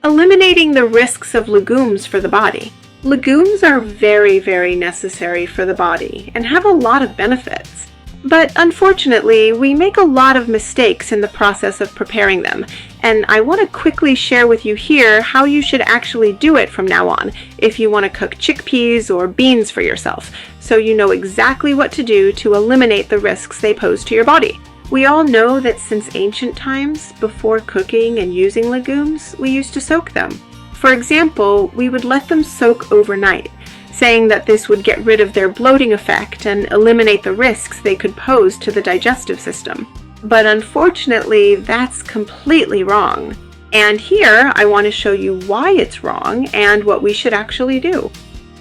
Eliminating the risks of legumes for the body. Legumes are very, very necessary for the body and have a lot of benefits. But unfortunately, we make a lot of mistakes in the process of preparing them, and I want to quickly share with you here how you should actually do it from now on if you want to cook chickpeas or beans for yourself, so you know exactly what to do to eliminate the risks they pose to your body. We all know that since ancient times, before cooking and using legumes, we used to soak them. For example, we would let them soak overnight, saying that this would get rid of their bloating effect and eliminate the risks they could pose to the digestive system. But unfortunately, that's completely wrong. And here, I want to show you why it's wrong and what we should actually do.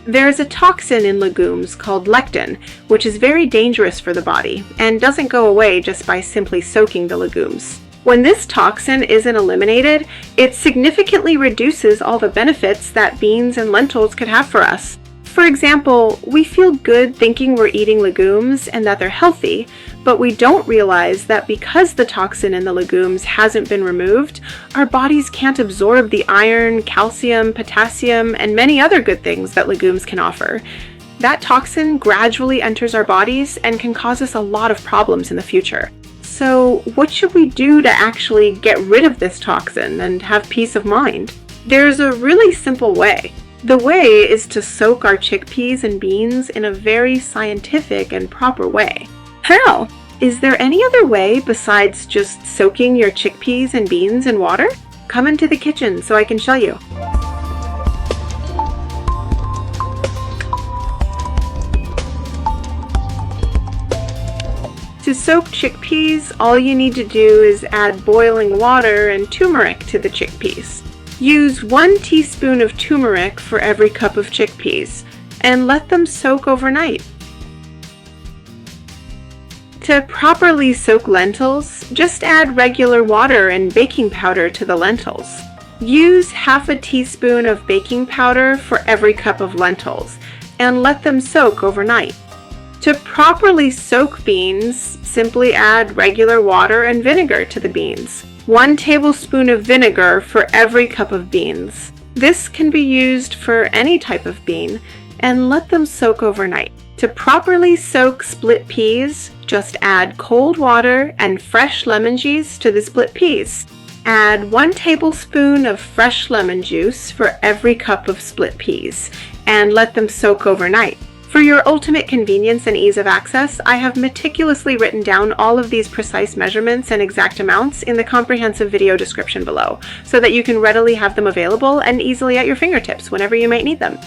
There is a toxin in legumes called lectin, which is very dangerous for the body and doesn't go away just by simply soaking the legumes. When this toxin isn't eliminated, it significantly reduces all the benefits that beans and lentils could have for us. For example, we feel good thinking we're eating legumes and that they're healthy, but we don't realize that because the toxin in the legumes hasn't been removed, our bodies can't absorb the iron, calcium, potassium, and many other good things that legumes can offer. That toxin gradually enters our bodies and can cause us a lot of problems in the future. So what should we do to actually get rid of this toxin and have peace of mind? There's a really simple way. The way is to soak our chickpeas and beans in a very scientific and proper way. How? Is there any other way besides just soaking your chickpeas and beans in water? Come into the kitchen so I can show you. To soak chickpeas, all you need to do is add boiling water and turmeric to the chickpeas. Use 1 teaspoon of turmeric for every cup of chickpeas, and let them soak overnight. To properly soak lentils, just add regular water and baking powder to the lentils. Use half a teaspoon of baking powder for every cup of lentils, and let them soak overnight. To properly soak beans, simply add regular water and vinegar to the beans. 1 tablespoon of vinegar for every cup of beans. This can be used for any type of bean, and let them soak overnight. To properly soak split peas, just add cold water and fresh lemon juice to the split peas. Add 1 tablespoon of fresh lemon juice for every cup of split peas, and let them soak overnight. For your ultimate convenience and ease of access, I have meticulously written down all of these precise measurements and exact amounts in the comprehensive video description below, so that you can readily have them available and easily at your fingertips whenever you might need them.